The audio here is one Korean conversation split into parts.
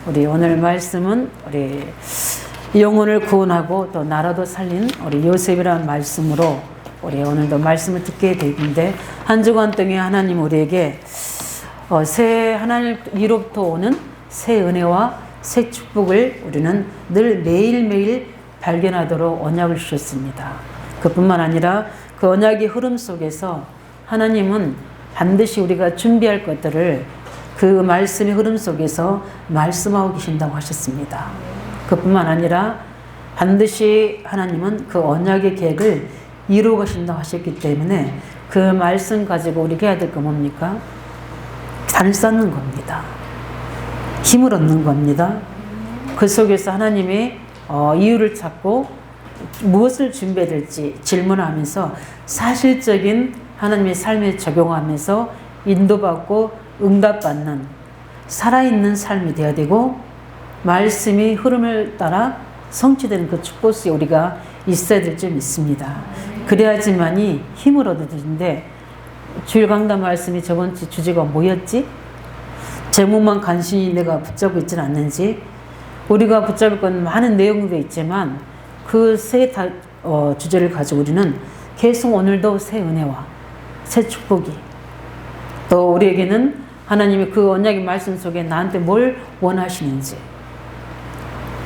우리 오늘 말씀은 우리 영혼을 구원하고 또 나라도 살린 우리 요셉이라는 말씀으로 우리 오늘도 말씀을 듣게 되는데, 한 주간 동안 하나님 우리에게 새 하나님 위로부터 오는 새 은혜와 새 축복을 우리는 늘 매일매일 발견하도록 언약을 주셨습니다. 그뿐만 아니라 그 언약의 흐름 속에서 하나님은 반드시 우리가 준비할 것들을 그 말씀의 흐름 속에서 말씀하고 계신다고 하셨습니다. 그뿐만 아니라 반드시 하나님은 그 언약의 계획을 이루어 가신다고 하셨기 때문에 그 말씀 가지고 우리가 해야 될 거 뭡니까? 단을 쌓는 겁니다. 힘을 얻는 겁니다. 그 속에서 하나님의 이유를 찾고 무엇을 준비해야 될지 질문하면서 사실적인 하나님의 삶에 적용하면서 인도받고 응답받는 살아있는 삶이 되어야 되고, 말씀의 흐름을 따라 성취되는 그 축복 속에 우리가 있어야 될 점 있습니다. 그래야지만이 힘을 얻어지는데, 주일 강단 말씀이 저번 주 주제가 뭐였지? 제목만 간신히 내가 붙잡고 있지는 않는지. 우리가 붙잡을 건 많은 내용도 있지만 그 세 주제를 가지고 우리는 계속 오늘도 새 은혜와 새 축복이, 또 우리에게는 하나님이 그 언약의 말씀 속에 나한테 뭘 원하시는지,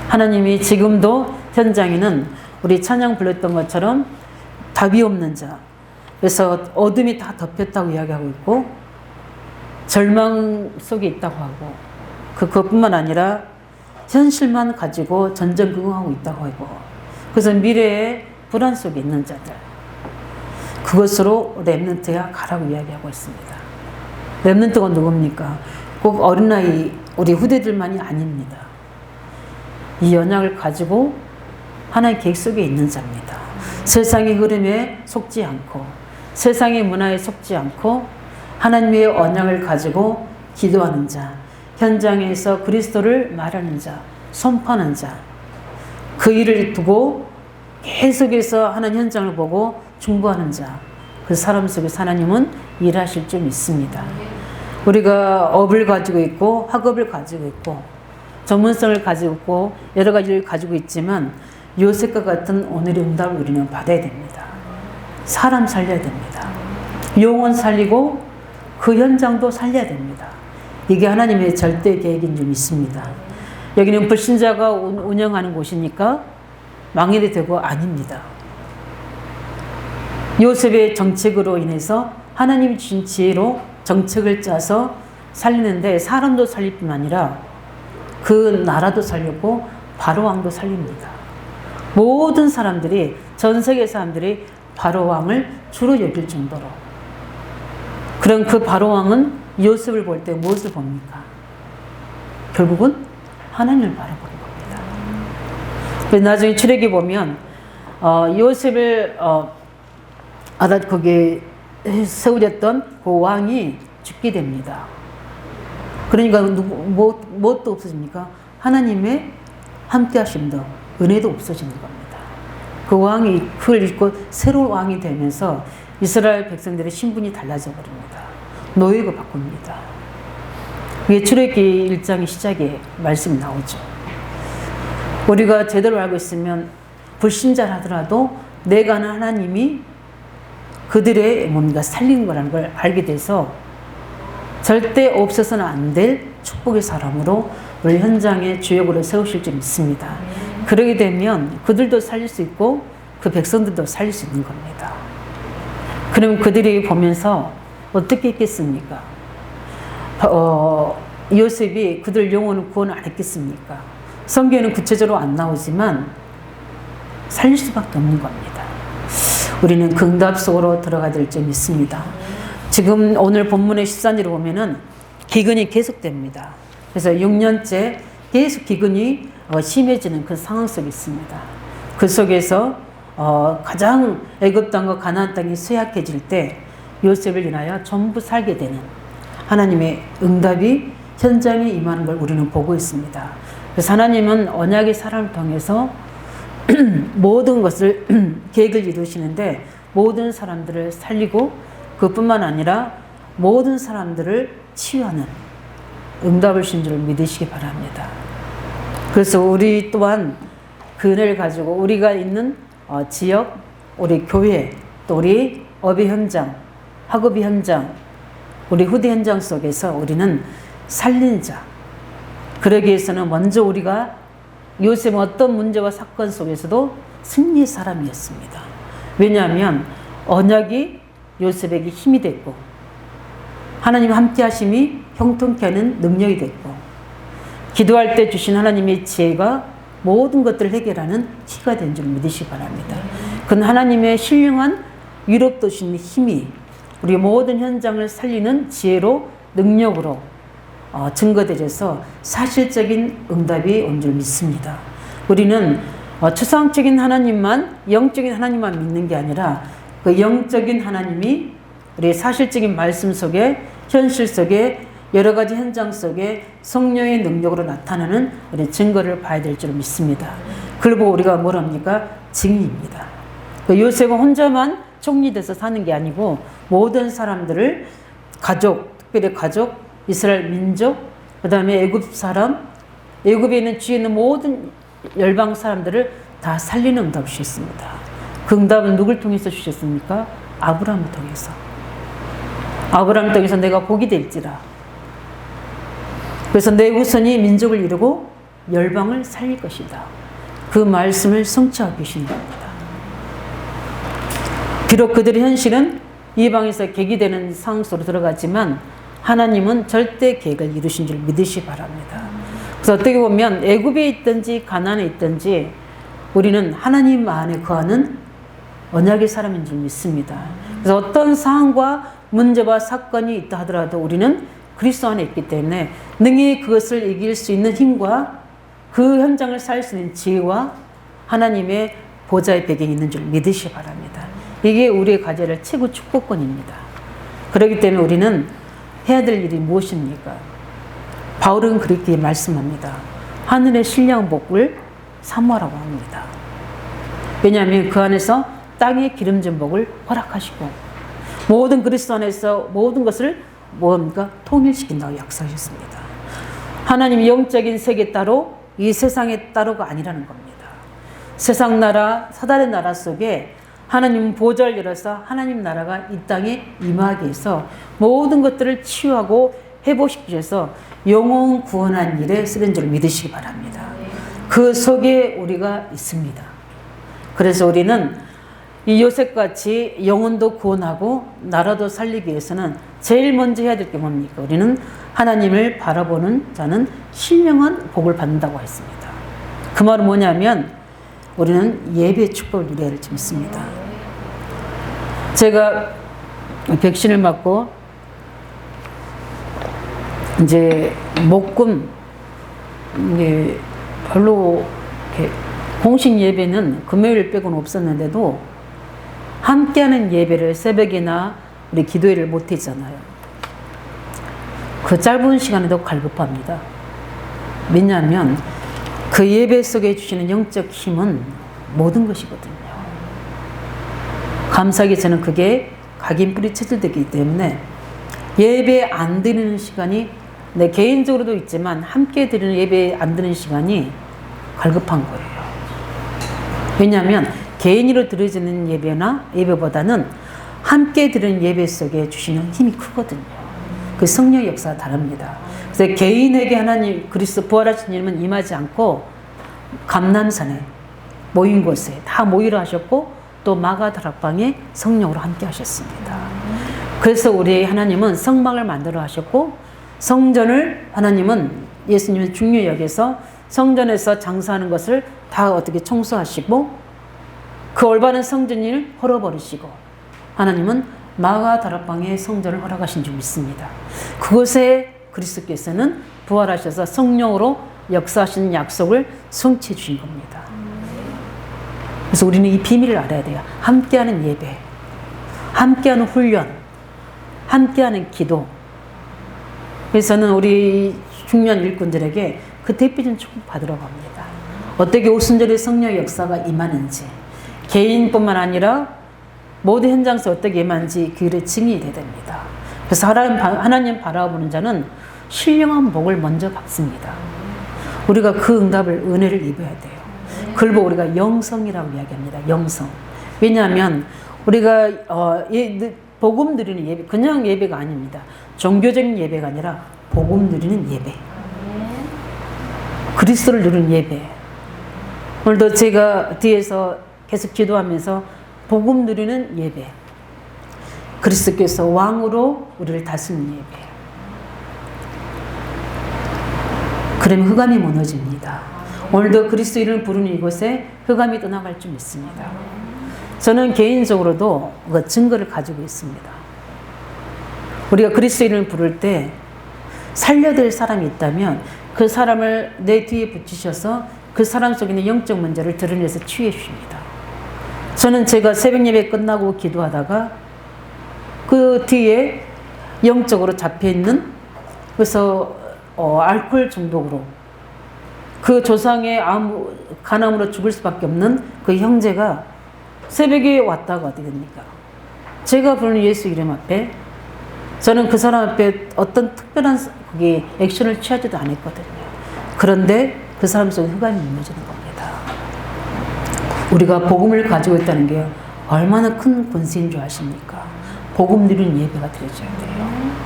하나님이 지금도 현장에는 우리 찬양 불렀던 것처럼 답이 없는 자, 그래서 어둠이 다 덮였다고 이야기하고 있고 절망 속에 있다고 하고, 그것뿐만 아니라 현실만 가지고 전전긍긍하고 있다고 하고, 그래서 미래의 불안 속에 있는 자들, 그것으로 렘넌트야 가라고 이야기하고 있습니다. 렘넌트가 누굽니까? 꼭 어린아이 우리 후대들만이 아닙니다. 이 언약을 가지고 하나의 계획 속에 있는 자입니다. 세상의 흐름에 속지 않고 세상의 문화에 속지 않고 하나님의 언약을 가지고 기도하는 자, 현장에서 그리스도를 말하는 자, 선포하는 자, 그 일을 두고 계속해서 하나님 현장을 보고 중보하는 자, 그 사람 속에서 하나님은 일하실 줄 믿습니다. 우리가 업을 가지고 있고 학업을 가지고 있고 전문성을 가지고 있고 여러 가지를 가지고 있지만 요셉과 같은 오늘의 응답을 우리는 받아야 됩니다. 사람 살려야 됩니다. 영혼 살리고 그 현장도 살려야 됩니다. 이게 하나님의 절대 계획인 줄 믿습니다. 여기는 불신자가 운영하는 곳이니까 망해도 되고 아닙니다. 요셉의 정책으로 인해서 하나님이 주신 지혜로 정책을 짜서 살리는데, 사람도 살릴 뿐 아니라 그 나라도 살렸고 바로 왕도 살립니다. 모든 사람들이, 전 세계 사람들이 바로 왕을 주로 여길 정도로. 그럼 그 바로 왕은 요셉을 볼 때 무엇을 봅니까? 결국은 하나님을 바라보는 겁니다. 나중에 출애기 보면 요셉을 거기에 세우렸던 그 왕이 죽게 됩니다. 그러니까 무엇도 없어집니까? 하나님의 함께하심도, 은혜도 없어지는 겁니다. 그 왕이 그걸 잊고 새로운 왕이 되면서 이스라엘 백성들의 신분이 달라져 버립니다. 노예가 바꿉니다. 이게 출애기 1장의 시작에 말씀이 나오죠. 우리가 제대로 알고 있으면 불신자라 하더라도 내가 아는 하나님이 그들의 뭔가 살리는 거라는 걸 알게 돼서 절대 없어서는 안 될 축복의 사람으로 우리 현장에 주역으로 세우실 줄 믿습니다. 그러게 되면 그들도 살릴 수 있고 그 백성들도 살릴 수 있는 겁니다. 그럼 그들이 보면서 어떻게 했겠습니까? 요셉이 그들 영혼을 구원 안 했겠습니까? 성경에는 구체적으로 안 나오지만 살릴 수밖에 없는 겁니다. 우리는 그 응답 속으로 들어가야 될 줄 믿습니다. 지금 오늘 본문의 14절을 보면은 기근이 계속됩니다. 그래서 6년째 계속 기근이 심해지는 그 상황 속에 있습니다. 그 속에서 가장 애굽 땅과 가나안 땅이 쇠약해질 때 요셉을 인하여 전부 살게 되는 하나님의 응답이 현장에 임하는 걸 우리는 보고 있습니다. 그래서 하나님은 언약의 사람을 통해서 모든 것을 계획을 이루시는데 모든 사람들을 살리고 그뿐만 아니라 모든 사람들을 치유하는 응답을 주신 줄 믿으시기 바랍니다. 그래서 우리 또한 그 은혜를 가지고 우리가 있는 지역, 우리 교회, 또 우리 업의 현장, 학업의 현장, 우리 후대 현장 속에서 우리는 살린 자. 그러기 위해서는 먼저 우리가 요셉은 어떤 문제와 사건 속에서도 승리의 사람이었습니다. 왜냐하면 언약이 요셉에게 힘이 됐고 하나님 함께 하심이 형통케 하는 능력이 됐고 기도할 때 주신 하나님의 지혜가 모든 것들을 해결하는 키가 된 줄 믿으시기 바랍니다. 그건 하나님의 신령한 위로도 주신 힘이 우리 모든 현장을 살리는 지혜로 능력으로 증거되어서 사실적인 응답이 온 줄 믿습니다. 우리는 추상적인 하나님만, 영적인 하나님만 믿는 게 아니라 그 영적인 하나님이 우리 사실적인 말씀 속에, 현실 속에, 여러 가지 현장 속에 성령의 능력으로 나타나는 우리 증거를 봐야 될 줄 믿습니다. 그리고 우리가 뭐랍니까? 증인입니다. 그 요셉은 혼자만 총리돼서 사는 게 아니고 모든 사람들을 가족, 특별히 가족, 이스라엘 민족, 그 다음에 애굽 사람, 애굽에 있는 주위에 있는 모든 열방 사람들을 다 살리는 응답을 주셨습니다. 그 응답은 누굴 통해서 주셨습니까? 아브라함을 통해서. 아브라함을 통해서 내가 복이 될지라. 그래서 내 후손이 민족을 이루고 열방을 살릴 것이다. 그 말씀을 성취하고 계신 겁니다. 비록 그들의 현실은 이방에서 계기되는 상황 속으로 들어갔지만 하나님은 절대 계획을 이루신 줄 믿으시기 바랍니다. 그래서 어떻게 보면 애굽에 있든지 가나안에 있든지 우리는 하나님 안에 거하는 언약의 사람인 줄 믿습니다. 그래서 어떤 상황과 문제와 사건이 있다 하더라도 우리는 그리스도 안에 있기 때문에 능히 그것을 이길 수 있는 힘과 그 현장을 살 수 있는 지혜와 하나님의 보좌의 배경이 있는 줄 믿으시기 바랍니다. 이게 우리의 가져야 할 최고 축복권입니다. 그렇기 때문에 우리는 해야 될 일이 무엇입니까? 바울은 그렇게 말씀합니다. 하늘의 신령한 복을 사모하라고 합니다. 왜냐하면 그 안에서 땅의 기름진 복을 허락하시고 모든 그리스도 안에서 모든 것을 뭡니까? 통일시킨다고 약속하셨습니다. 하나님이 영적인 세계 따로 이 세상의 따로가 아니라는 겁니다. 세상 나라, 사단의 나라 속에 하나님 보좌를 열어서 하나님 나라가 이 땅에 임하게 해서 모든 것들을 치유하고 회복시키셔서 영혼 구원한 일에 쓰는 줄 믿으시기 바랍니다. 그 속에 우리가 있습니다. 그래서 우리는 이 요셉같이 영혼도 구원하고 나라도 살리기 위해서는 제일 먼저 해야 될 게 뭡니까? 우리는 하나님을 바라보는 자는 신령한 복을 받는다고 했습니다. 그 말은 뭐냐면 우리는 예배의 축복을 누려야 할 줄 믿습니다. 제가 백신을 맞고 이제 목금 이게 별로 이렇게 공식 예배는 금요일 빼고는 없었는데도 함께하는 예배를 새벽이나 우리 기도회를 못 했잖아요. 그 짧은 시간에도 갈급합니다. 왜냐하면 그 예배 속에 주시는 영적 힘은 모든 것이거든요. 감사하게 저는 그게 각인뿌리 체질되기 때문에 예배 안 드리는 시간이 내 개인적으로도 있지만 함께 드리는 예배 안 드리는 시간이 갈급한 거예요. 왜냐하면 개인으로 드려지는 예배보다는 함께 드리는 예배 속에 주시는 힘이 크거든요. 그 성령의 역사가 다릅니다. 그래서 개인에게 하나님 그리스도 부활하신 이름은 임하지 않고 감람산에 모인 곳에 다 모이라 하셨고 또 마가다락방에 성령으로 함께 하셨습니다. 그래서 우리 하나님은 성막을 만들어 하셨고 성전을 하나님은 예수님은 중요히 여겨서 성전에서 장사하는 것을 다 어떻게 청소하시고 그 올바른 성전을 헐어버리시고 하나님은 마가다락방에 성전을 허락하신 줄 믿습니다. 그곳에 그리스도께서는 부활하셔서 성령으로 역사하시는 약속을 성취해 주신 겁니다. 그래서 우리는 이 비밀을 알아야 돼요. 함께하는 예배, 함께하는 훈련, 함께하는 기도. 그래서는 우리 중요한 일꾼들에게 그 대표적인 축복 받으러 갑니다. 어떻게 오순절의 성령의 역사가 임하는지 개인뿐만 아니라 모든 현장에서 어떻게 임하는지 그 일의 증인이 돼야 됩니다. 그래서 하나님 바라보는 자는 신령한 복을 먼저 받습니다. 우리가 그 응답을, 은혜를 입어야 돼요. 그걸 보고 우리가 영성이라고 이야기합니다. 영성. 왜냐하면 우리가 복음 드리는 예배, 그냥 예배가 아닙니다. 종교적인 예배가 아니라 복음 드리는 예배. 그리스도를 누리는 예배. 오늘도 제가 뒤에서 계속 기도하면서 복음 누리는 예배. 그리스도께서 왕으로 우리를 다스리는 예배. 그러면 흑암이 무너집니다. 오늘도 그리스도 이름을 부르는 이곳에 흑암이 떠나갈 줄 믿습니다. 저는 개인적으로도 그 증거를 가지고 있습니다. 우리가 그리스도 이름을 부를 때 살려야 될 사람이 있다면 그 사람을 내 뒤에 붙이셔서 그 사람 속에 있는 영적 문제를 드러내서 치유해 주십니다. 저는 제가 새벽 예배 끝나고 기도하다가 그 뒤에 영적으로 잡혀있는, 그래서 알코올 중독으로 그 조상의 간암으로 죽을 수밖에 없는 그 형제가 새벽에 왔다가 어떻게 됩니까? 제가 부르는 예수 이름 앞에 저는 그 사람 앞에 어떤 특별한 그게 액션을 취하지도 않았거든요. 그런데 그 사람 속에 흑암이 무너지는 겁니다. 우리가 복음을 가지고 있다는 게 얼마나 큰 권세인 줄 아십니까? 복음 누리는 예배가 드려져야 돼요.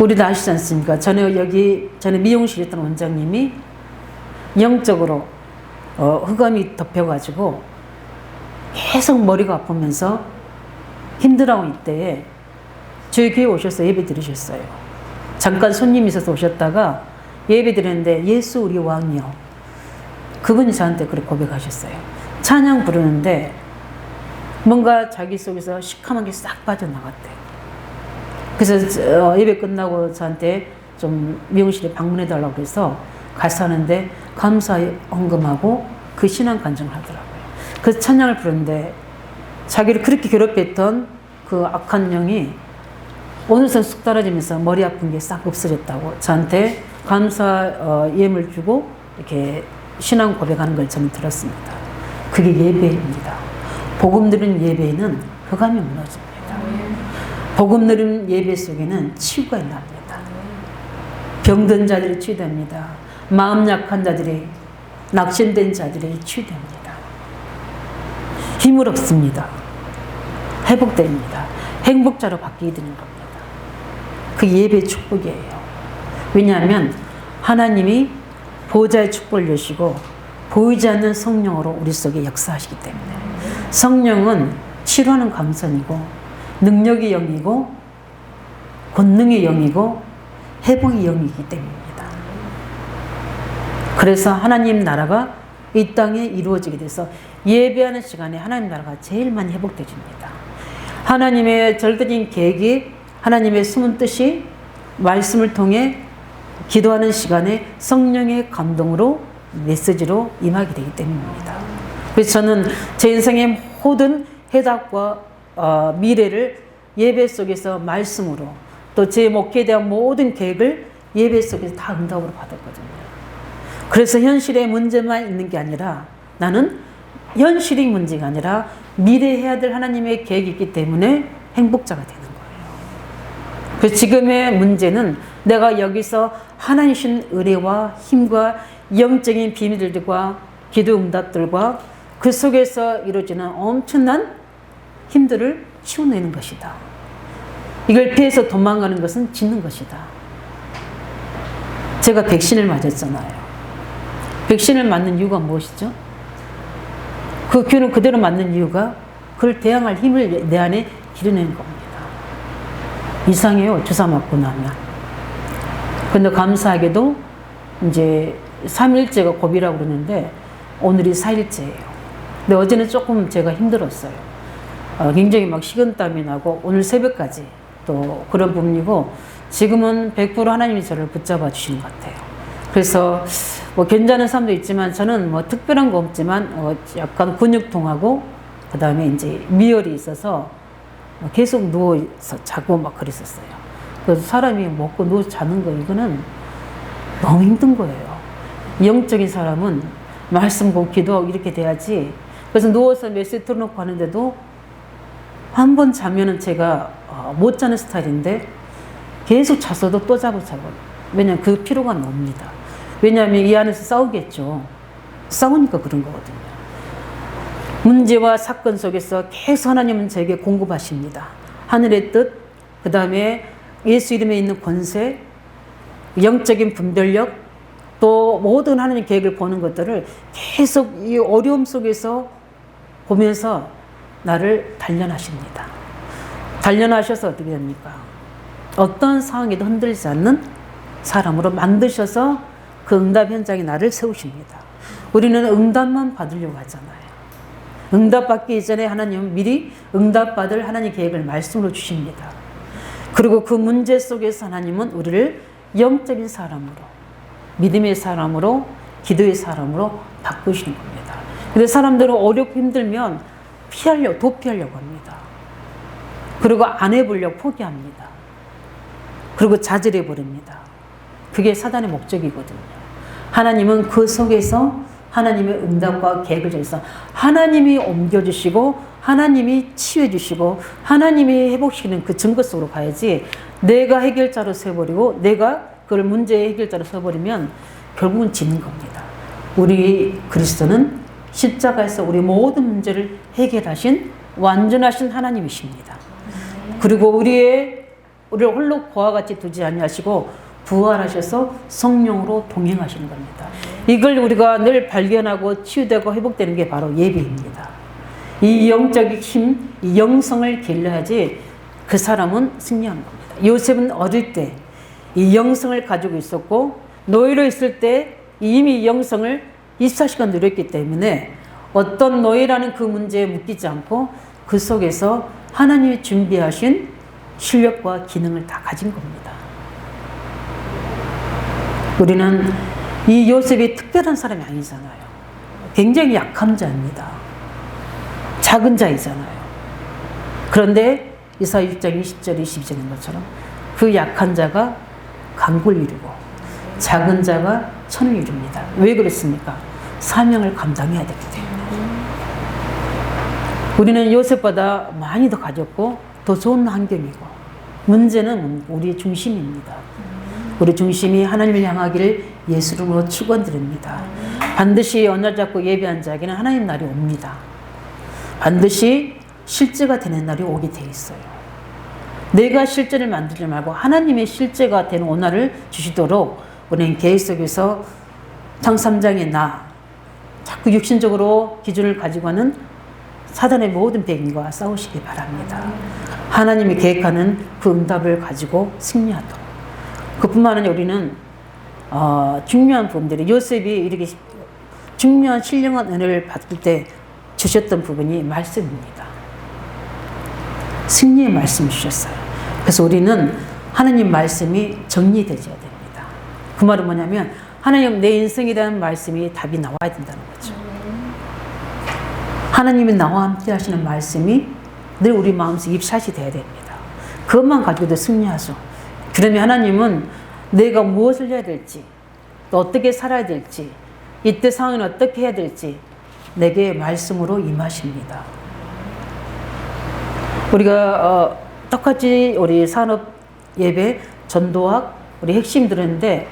우리도 아시지 않습니까? 전에 미용실에 있던 원장님이 영적으로 흑암이 덮여가지고 계속 머리가 아프면서 힘들어하고 이때에 저희 교회 오셔서 예배 드리셨어요. 잠깐 손님이 있어서 오셨다가 예배 드렸는데 예수 우리 왕이요. 그분이 저한테 그렇게 고백하셨어요. 찬양 부르는데 뭔가 자기 속에서 시커멓게 싹 빠져나갔대요. 그래서 예배 끝나고 저한테 좀 미용실에 방문해달라고 그래서 가서 하는데 감사히 언금하고 그 신앙 간증을 하더라고요. 그 찬양을 부르는데 자기를 그렇게 괴롭혔던 그 악한 영이 어느새 쑥 떨어지면서 머리 아픈 게 싹 없어졌다고 저한테 감사 예물 주고 이렇게 신앙 고백하는 걸 저는 들었습니다. 그게 예배입니다. 복음 들은 예배에는 흑암이 무너집니다. 복음 들은 예배 속에는 치유가 납니다. 병든 자들이 치유됩니다. 마음 약한 자들이, 낙심된 자들이 치유됩니다. 힘을 얻습니다. 회복됩니다. 행복자로 바뀌게 되는 겁니다. 그 예배의 축복이에요. 왜냐하면 하나님이 보좌의 축복을 주시고 보이지 않는 성령으로 우리 속에 역사하시기 때문에. 성령은 치료하는 감선이고 능력의 영이고 권능의 영이고 회복의 영이기 때문입니다. 그래서 하나님 나라가 이 땅에 이루어지게 돼서 예배하는 시간에 하나님 나라가 제일 많이 회복되집니다. 하나님의 절대적인 계획이, 하나님의 숨은 뜻이 말씀을 통해 기도하는 시간에 성령의 감동으로 메시지로 임하게 되기 때문입니다. 그래서 저는 제 인생의 모든 해답과 미래를 예배 속에서 말씀으로, 또 제 목회에 대한 모든 계획을 예배 속에서 다 응답으로 받았거든요. 그래서 현실의 문제만 있는 게 아니라 나는 현실이 문제가 아니라 미래에 해야 될 하나님의 계획이 있기 때문에 행복자가 되는 거예요. 그래서 지금의 문제는 내가 여기서 하나님이신 은혜와 힘과 영적인 비밀들과 기도 응답들과 그 속에서 이루어지는 엄청난 힘들을 치워내는 것이다. 이걸 피해서 도망가는 것은 짓는 것이다. 제가 백신을 맞았잖아요. 백신을 맞는 이유가 무엇이죠? 그 귀는 그대로 맞는 이유가 그걸 대항할 힘을 내 안에 기르는 겁니다. 이상해요, 주사 맞고 나면. 근데 감사하게도 이제 3일째가 고비라고 그러는데 오늘이 4일째예요. 근데 어제는 조금 제가 힘들었어요. 굉장히 막 식은땀이 나고 오늘 새벽까지 또 그런 부분이고 지금은 100% 하나님이 저를 붙잡아 주시는 것 같아요. 그래서 뭐 괜찮은 사람도 있지만 저는 뭐 특별한 거 없지만 약간 근육통하고 그 다음에 이제 미열이 있어서 계속 누워서 자고 막 그랬었어요. 그래서 사람이 먹고 누워서 자는 거 이거는 너무 힘든 거예요. 영적인 사람은 말씀하고 기도하고 이렇게 돼야지. 그래서 누워서 메시지 틀어놓고 하는데도 한 번 자면은 제가 못 자는 스타일인데 계속 잤어도 또 자고 왜냐하면 그 피로가 놉니다. 왜냐하면 이 안에서 싸우겠죠. 싸우니까 그런 거거든요. 문제와 사건 속에서 계속 하나님은 저에게 공급하십니다. 하늘의 뜻, 그 다음에 예수 이름에 있는 권세, 영적인 분별력, 또 모든 하나님 계획을 보는 것들을 계속 이 어려움 속에서 보면서 나를 단련하십니다. 단련하셔서 어떻게 됩니까? 어떤 상황에도 흔들리지 않는 사람으로 만드셔서 그 응답 현장에 나를 세우십니다. 우리는 응답만 받으려고 하잖아요. 응답 받기 이전에 하나님은 미리 응답받을 하나님 계획을 말씀으로 주십니다. 그리고 그 문제 속에서 하나님은 우리를 영적인 사람으로, 믿음의 사람으로, 기도의 사람으로 바꾸시는 겁니다. 근데 사람들은 어렵고 힘들면 도피하려고 합니다. 그리고 안 해보려고 포기합니다. 그리고 좌절해버립니다. 그게 사단의 목적이거든요. 하나님은 그 속에서 하나님의 응답과 계획을 통해서 하나님이 옮겨주시고 하나님이 치유해주시고 하나님이 회복시키는 그 증거 속으로 가야지, 내가 해결자로 서버리고 내가 그걸 문제의 해결자로 서버리면 결국은 지는 겁니다. 우리 그리스도는 십자가에서 우리 모든 문제를 해결하신 완전하신 하나님이십니다. 그리고 우리를 홀로 고와 같이 두지 아니하시고 부활하셔서 성령으로 동행하시는 겁니다. 이걸 우리가 늘 발견하고 치유되고 회복되는 게 바로 예배입니다. 이 영적인 힘, 이 영성을 길러야지 그 사람은 승리하는 겁니다. 요셉은 어릴 때 이 영성을 가지고 있었고 노예로 있을 때 이미 영성을 24시간 누렸기 때문에 어떤 노예라는 그 문제에 묶이지 않고 그 속에서 하나님이 준비하신 실력과 기능을 다 가진 겁니다. 우리는 이 요셉이 특별한 사람이 아니잖아요. 굉장히 약한 자입니다. 작은 자이잖아요. 그런데 이사야 6장 20절 22절인 것처럼 그 약한 자가 강굴 이루고 작은 자가 천을 이룹니다. 왜 그랬습니까? 사명을 감당해야 되기 때문에. 우리는 요셉보다 많이 더 가졌고 더 좋은 환경이고, 문제는 우리의 중심입니다. 우리 중심이 하나님을 향하기를 예수 이름으로 축원드립니다. 반드시 언약 잡고 예배한 자에게는 하나님 날이 옵니다. 반드시 실제가 되는 날이 오게 돼 있어요. 내가 실제를 만들지 말고 하나님의 실제가 되는 오늘을 주시도록 우리는 계획 속에서 창세 3장의 자꾸 육신적으로 기준을 가지고 하는 사단의 모든 백인과 싸우시기 바랍니다. 하나님이 계획하는 그 응답을 가지고 승리하도록. 그뿐만 아니라 우리는 중요한 부분들이, 요셉이 이렇게 중요한 신령한 은혜를 받을 때 주셨던 부분이 말씀입니다. 승리의 말씀 주셨어요. 그래서 우리는 하나님 말씀이 정리되어야 됩니다. 그 말은 뭐냐면 하나님 내 인생에 대한 말씀이 답이 나와야 된다는 거죠. 하나님이 나와 함께 하시는 말씀이 늘 우리 마음속 입샷이 돼야 됩니다. 그것만 가지고도 승리하죠. 그러면 하나님은 내가 무엇을 해야 될지, 또 어떻게 살아야 될지, 이때 상황은 어떻게 해야 될지 내게 말씀으로 임하십니다. 우리가 똑같이 우리 산업 예배, 전도학, 우리 핵심 들었는데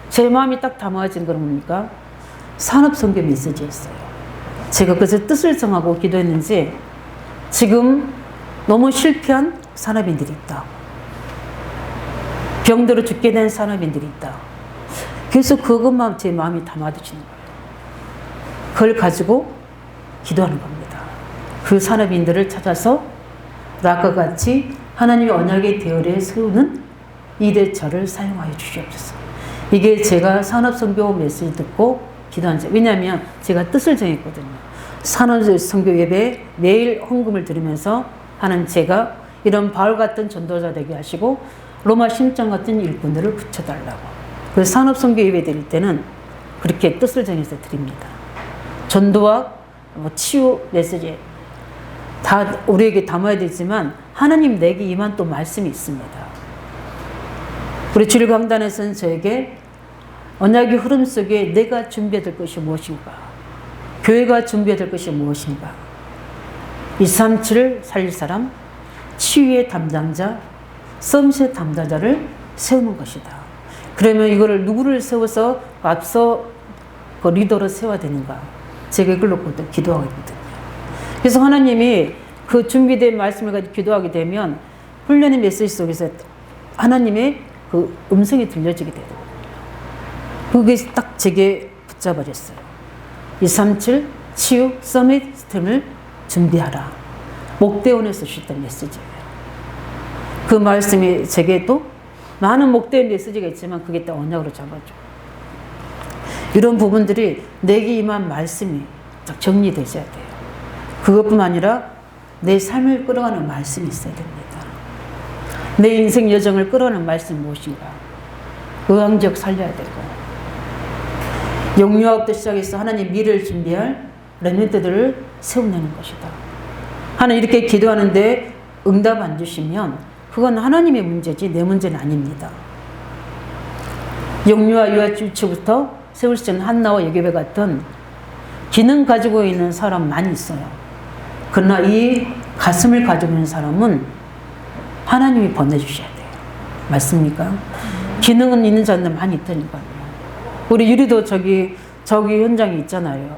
제 마음이 딱 담아진 건 뭡니까? 산업 선교 메시지였어요. 제가 그래서 뜻을 정하고 기도했는지 지금 너무 실패한 산업인들이 있다. 병들어 죽게 된 산업인들이 있다. 그래서 그것만 제 마음이 담아두시는 거예요. 그걸 가지고 기도하는 겁니다. 그 산업인들을 찾아서 아까 같이 하나님의 언약의 대열에 세우는 이대 저를 사용하여 주시옵소서. 이게 제가 산업선교 메시지 듣고 기도한 자. 왜냐하면 제가 뜻을 정했거든요. 산업선교 예배에 매일 헌금을 드리면서 하는 제가 이런 바울 같은 전도자 되게 하시고 로마 심장 같은 일꾼들을 붙여달라고. 그래서 산업선교 예배 드릴 때는 그렇게 뜻을 정해서 드립니다. 전도와 치유 메시지 다 우리에게 담아야 되지만 하나님 내게 임한 또 말씀이 있습니다. 우리 주일 강단에서는 저에게 언약의 흐름 속에 내가 준비해야 될 것이 무엇인가, 교회가 준비해야 될 것이 무엇인가, 237을 살릴 사람, 치유의 담당자, 섬세의 담당자를 세우는 것이다. 그러면 이거를 누구를 세워서 앞서 그 리더로 세워야 되는가? 제가 이걸 놓고 또 기도하고 있거든요. 그래서 하나님이 그 준비된 말씀을 가지고 기도하게 되면 훈련의 메시지 속에서 하나님의 그 음성이 들려지게 되거든요. 그게 딱 제게 붙잡아졌어요. 237 치유 서밋 스템을 준비하라. 목대원에서 주셨던 메시지예요. 그 말씀이 제게 또 많은 목대원 메시지가 있지만 그게 또 언약으로 잡아줘. 이런 부분들이 내게 임한 말씀이 딱 정리되셔야 돼요. 그것뿐만 아니라 내 삶을 끌어가는 말씀이 있어야 됩니다. 내 인생 여정을 끌어가는 말씀이 무엇인가? 의왕적 살려야 되고, 영유아부터 시작해서 하나님 미래를 준비할 렘넌트들을 세워내는 것이다. 하나님 이렇게 기도하는데 응답 안 주시면 그건 하나님의 문제지 내 문제는 아닙니다. 영유아 유아주부터 세울 수 있는 한나와 여깄 같은 기능 가지고 있는 사람 많이 있어요. 그러나 이 가슴을 가지고 있는 사람은 하나님이 보내주셔야 돼요. 맞습니까? 기능은 있는 자들 많이 있다니까요. 우리 유리도 저기 현장에 있잖아요.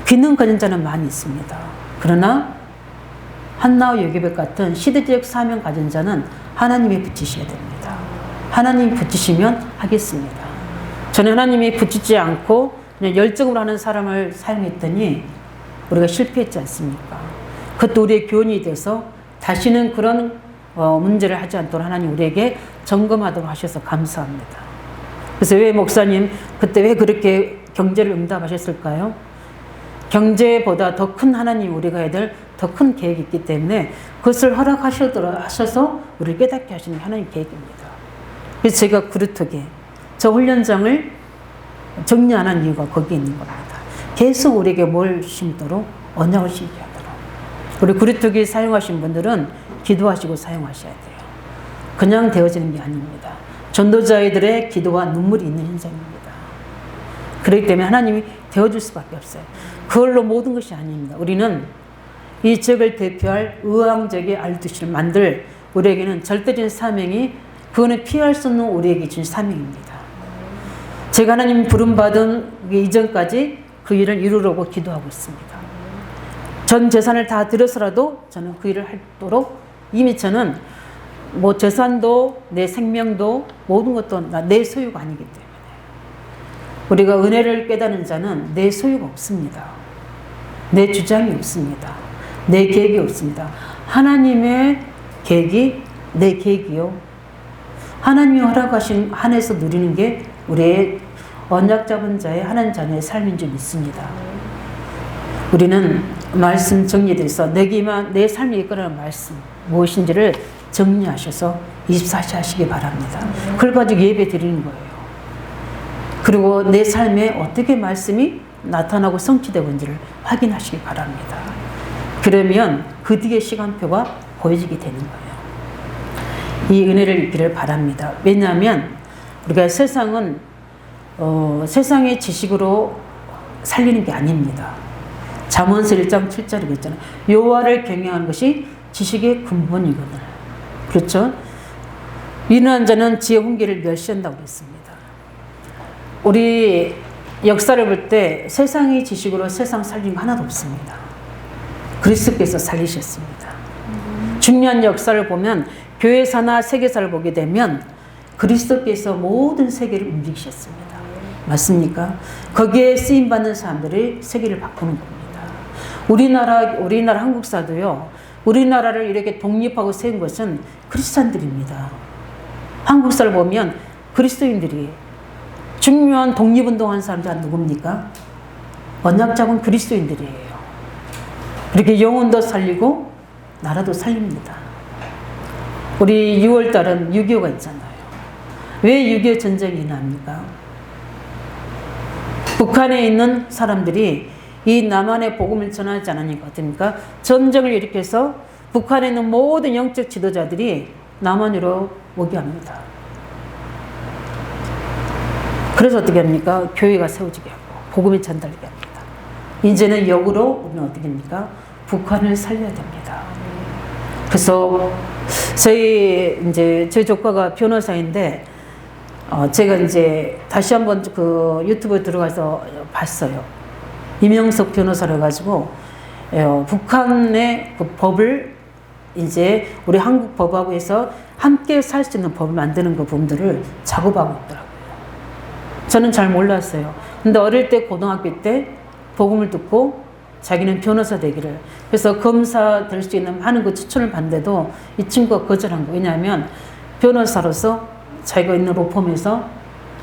기능 가진 자는 많이 있습니다. 그러나 한나와 여깄 같은 시대적 사명 가진 자는 하나님이 붙이셔야 됩니다. 하나님이 붙이시면 하겠습니다. 저는 하나님이 붙이지 않고 그냥 열정으로 하는 사람을 사용했더니 우리가 실패했지 않습니까? 그것도 우리의 교훈이 돼서 다시는 그런 문제를 하지 않도록 하나님 우리에게 점검하도록 하셔서 감사합니다. 그래서 왜 목사님 그때 왜 그렇게 경제를 응답하셨을까요? 경제보다 더 큰 하나님 우리가 해야 될 더 큰 계획이 있기 때문에 그것을 허락하셔서 우리를 깨닫게 하시는 게 하나님 계획입니다. 그래서 제가 그루터기 저 훈련장을 정리 안 한 이유가 거기에 있는 겁니다. 계속 우리에게 뭘 심도록 언약을 심게 하도록. 우리 그루터기 사용하신 분들은 기도하시고 사용하셔야 돼요. 그냥 되어지는 게 아닙니다. 전도자들의 기도와 눈물이 있는 현장입니다. 그렇기 때문에 하나님이 되어줄 수밖에 없어요. 그걸로 모든 것이 아닙니다. 우리는 이 지역을 대표할 의왕적인 알두시를 만들 우리에게는 절대적인 사명이 그거는 피할 수 없는 우리에게 주신 사명입니다. 제가 하나님 부름받은 이전까지 그 일을 이루려고 기도하고 있습니다. 전 재산을 다 들여서라도 저는 그 일을 하도록 이미 저는 뭐 재산도 내 생명도 모든 것도 내 소유가 아니기 때문에 우리가 은혜를 깨닫는 자는 내 소유가 없습니다. 내 주장이 없습니다. 내 계획이 없습니다. 하나님의 계획이 내 계획이요. 하나님이 허락하신 한에서 누리는 게 우리의 언약 잡은 자의 하나님 자녀의 삶인 줄 믿습니다. 우리는 말씀 정리돼서 내 삶이 이끌어가는 말씀 무엇인지를 정리하셔서 24시 하시기 바랍니다. 그걸 가지고 예배 드리는 거예요. 그리고 내 삶에 어떻게 말씀이 나타나고 성취되는지를 확인하시기 바랍니다. 그러면 그 뒤의 시간표가 보여지게 되는 거예요. 이 은혜를 입기를 바랍니다. 왜냐하면 우리가 세상은 세상의 지식으로 살리는 게 아닙니다. 잠언서 1장 7절에 있잖아요. 여호와를 경외하는 것이 지식의 근본이거든. 그렇죠? 위대한 자는 지혜 훈계를 멸시한다고 그랬습니다. 우리 역사를 볼 때 세상의 지식으로 세상 살린 거 하나도 없습니다. 그리스도께서 살리셨습니다. 중요한 역사를 보면 교회사나 세계사를 보게 되면 그리스도께서 모든 세계를 움직이셨습니다. 맞습니까? 거기에 쓰임받는 사람들이 세계를 바꾸는 겁니다. 우리나라 한국사도요. 우리나라를 이렇게 독립하고 세운 것은 크리스찬들입니다. 한국사를 보면 그리스도인들이 중요한 독립운동한 사람들 누굽니까? 언약잡은 그리스도인들이에요. 이렇게 영혼도 살리고 나라도 살립니다. 우리 6월달은 6.25가 있잖아요. 왜 6.25 전쟁이 일어납니까? 북한에 있는 사람들이 이 남한의 복음을 전하지 않으니까 어떻습니까? 전쟁을 일으켜서 북한에 있는 모든 영적 지도자들이 남한으로 오게 합니다. 그래서 어떻게 합니까? 교회가 세워지게 하고 복음이 전달되게 합니다. 이제는 역으로 우리는 어떻게 합니까? 북한을 살려야 됩니다. 그래서 저희 조카가 변호사인데 제가 이제 다시 한번 그 유튜브에 들어가서 봤어요. 이명석 변호사를 가지고 북한의 그 법을 이제 우리 한국 법하고 해서 함께 살 수 있는 법을 만드는 그 부분들을 작업하고 있더라고요. 저는 잘 몰랐어요. 근데 어릴 때 고등학교 때 복음을 듣고 자기는 변호사 되기를, 그래서 검사 될 수 있는 많은 그 추천을 받는데도 이 친구가 거절한 거예요. 왜냐하면 변호사로서 자기가 있는 로펌에서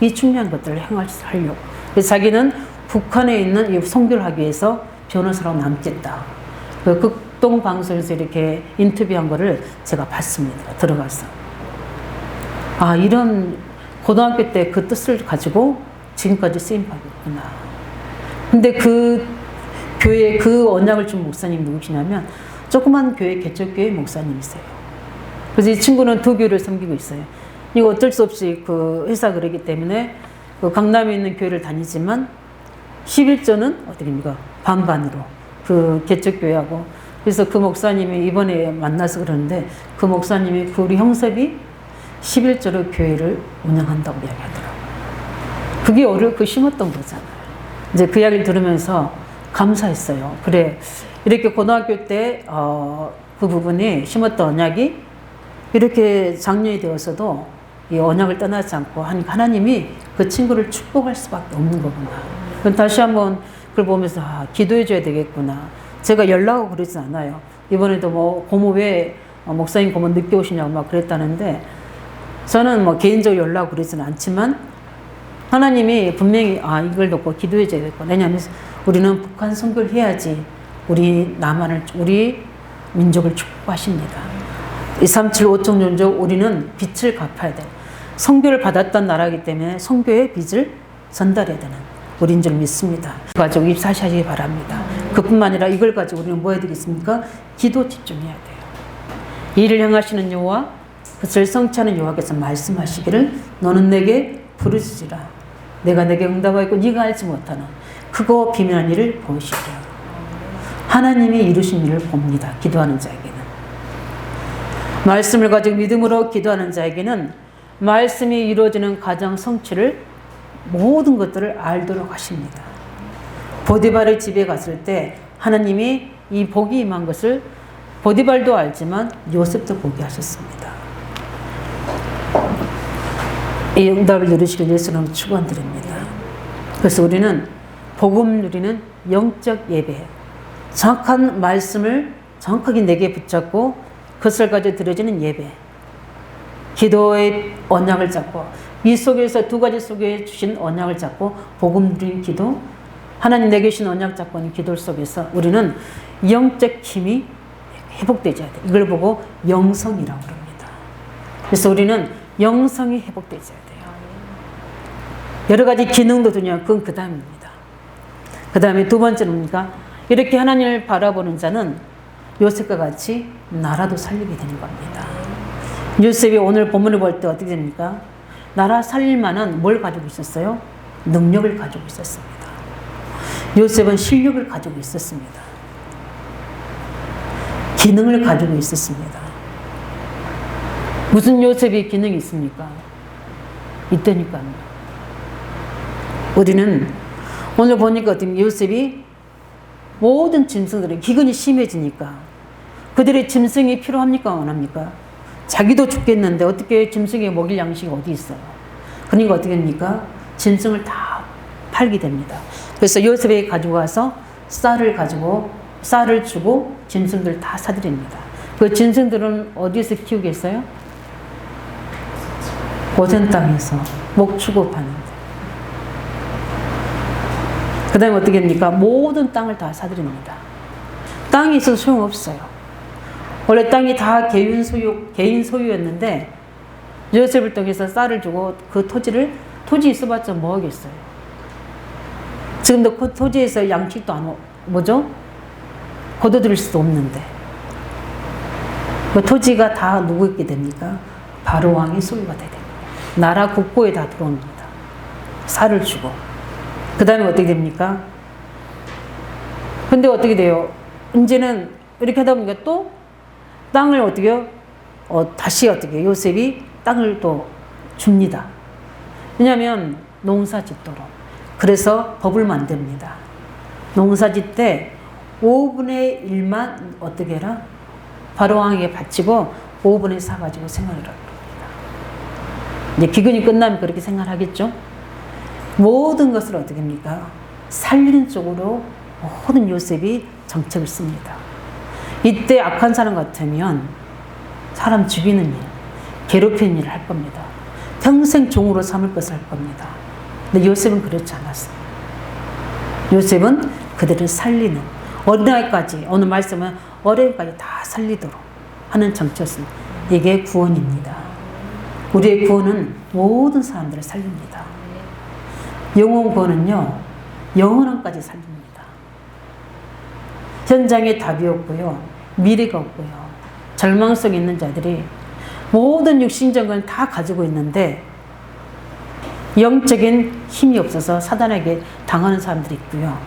이 중요한 것들을 하려고. 그래서 자기는 북한에 있는 이 선교를 하기 위해서 변호사로 남겠다. 그 극동 방송에서 이렇게 인터뷰한 거를 제가 봤습니다. 들어가서. 아, 이런 고등학교 때 그 뜻을 가지고 지금까지 쓰임받고 있구나. 근데 그 교회 그 언약을 준 목사님 누구시냐면 조그만 교회 개척교회 목사님이세요. 그래서 이 친구는 두 교회를 섬기고 있어요. 이거 어쩔 수 없이 그 회사 그러기 때문에 그 강남에 있는 교회를 다니지만 11조는 어떻게 됩니까? 반반으로 그 개척교회하고. 그래서 그 목사님이 이번에 만나서 그러는데 그 목사님이 그 우리 형섭이 11조로 교회를 운영한다고 이야기하더라고요. 그게 그 심었던 거잖아요. 이제 그 이야기를 들으면서 감사했어요. 그래, 이렇게 고등학교 때 그 부분이 심었던 언약이 이렇게 장년이 되어서도 이 언약을 떠나지 않고 하나님이 그 친구를 축복할 수밖에 없는 거구나. 그럼 다시 한번 그걸 보면서 기도해 줘야 되겠구나. 제가 연락하고 그러진 않아요. 이번에도 뭐 고모 왜 목사님 고모 늦게 오시냐고 막 그랬다는데 저는 뭐 개인적으로 연락하고 그러지는 않지만 하나님이 분명히 이걸 놓고 기도해 줘야 되겠구나. 왜냐하면 우리는 북한 선교를 해야지 우리 남한을, 우리 민족을 축복하십니다. 237 5청 종족 우리는 빚을 갚아야 돼. 선교를 받았던 나라이기 때문에 선교의 빚을 전달해야 되는 우리인 줄 믿습니다. 가지고 입사하시기 바랍니다. 그뿐만 아니라 이걸 가지고 우리는 뭐 해야 되겠습니까? 기도 집중해야 돼요. 이를 향하시는 여호와 그것을 성취하는 여호와께서 말씀하시기를 너는 내게 부르짖으라. 내가 내게 응답하였고 네가 알지 못하는 크고 비밀한 일을 보시리라. 하나님이 이루신 일을 봅니다. 기도하는 자에게는. 말씀을 가지고 믿음으로 기도하는 자에게는 말씀이 이루어지는 가정 성취를 모든 것들을 알도록 하십니다. 보디발의 집에 갔을 때 하나님이 이 복이 임한 것을 보디발도 알지만 요셉도 보게 하셨습니다. 이 응답을 누리시길 예수님 축원드립니다. 그래서 우리는 복음 누리는 영적 예배, 정확한 말씀을 정확하게 내게 붙잡고 그것을 가지고 드려지는 예배, 기도의 언약을 잡고 이 속에서 두 가지 속에 주신 언약을 잡고 복음 누린 기도, 하나님 내게 주신 언약 잡고 있는 기도 속에서 우리는 영적 힘이 회복되어야 돼. 이걸 보고 영성이라고 합니다. 그래서 우리는 영성이 회복되어야 돼요. 여러 가지 기능도 두냐, 그건 그 다음입니다. 그 다음에 두 번째는 뭡니까? 이렇게 하나님을 바라보는 자는 요셉과 같이 나라도 살리게 되는 겁니다. 요셉이 오늘 본문을 볼 때 어떻게 됩니까? 나라 살릴 만한 뭘 가지고 있었어요? 능력을 가지고 있었습니다. 요셉은 실력을 가지고 있었습니다. 기능을 가지고 있었습니다. 무슨 요셉이 기능이 있습니까? 있다니까요. 우리는 오늘 보니까 어떻게 요셉이 모든 짐승들의 기근이 심해지니까 그들의 짐승이 필요합니까? 원합니까? 자기도 죽겠는데 어떻게 짐승에 먹일 양식이 어디 있어요? 그러니까 어떻게 됩니까? 짐승을 다 팔게 됩니다. 그래서 요셉이 가지고 와서 쌀을 주고 짐승들 다 사드립니다. 그 짐승들은 어디에서 키우겠어요? 고센 땅에서 목 추고파는데. 그 다음에 어떻게 됩니까? 모든 땅을 다 사드립니다. 땅이 있어도 소용없어요. 원래 땅이 다 개인 소유였는데 요셉을 통해서 쌀을 주고 그 토지 있어봤자 뭐 하겠어요. 지금도 그 토지에서 양식도 거둬들일 수도 없는데 그 토지가 다 누구에게 됩니까? 바로 왕의 소유가 되게 됩니다. 나라 국고에 다 들어옵니다. 쌀을 주고. 그 다음에 어떻게 됩니까? 근데 어떻게 돼요? 이제는 이렇게 하다 보니까 또 땅을 어떻게 해요? 다시 어떻게 해요? 요셉이 땅을 또 줍니다. 왜냐하면 농사 짓도록. 그래서 법을 만듭니다. 농사 짓때 5분의 1만 어떻게 해라? 바로 왕에게 바치고 5분의 4 가지고 생활을 합니다. 이제 기근이 끝나면 그렇게 생활하겠죠? 모든 것을 어떻게 합니까? 살리는 쪽으로 모든 요셉이 정책을 씁니다. 이때 악한 사람 같으면 사람 죽이는 일, 괴롭히는 일을 할 겁니다. 평생 종으로 삼을 것을 할 겁니다. 근데 요셉은 그렇지 않았어요. 요셉은 그들을 살리는, 어린아이까지, 오늘 말씀은 어린아이까지 다 살리도록 하는 정책이었습니다. 이게 구원입니다. 우리의 구원은 모든 사람들을 살립니다. 영원 구원은요, 영원함까지 살립니다. 현장에 답이 없고요, 미래가 없고요, 절망성이 있는 자들이 모든 육신적인 다 가지고 있는데 영적인 힘이 없어서 사단에게 당하는 사람들이 있고요.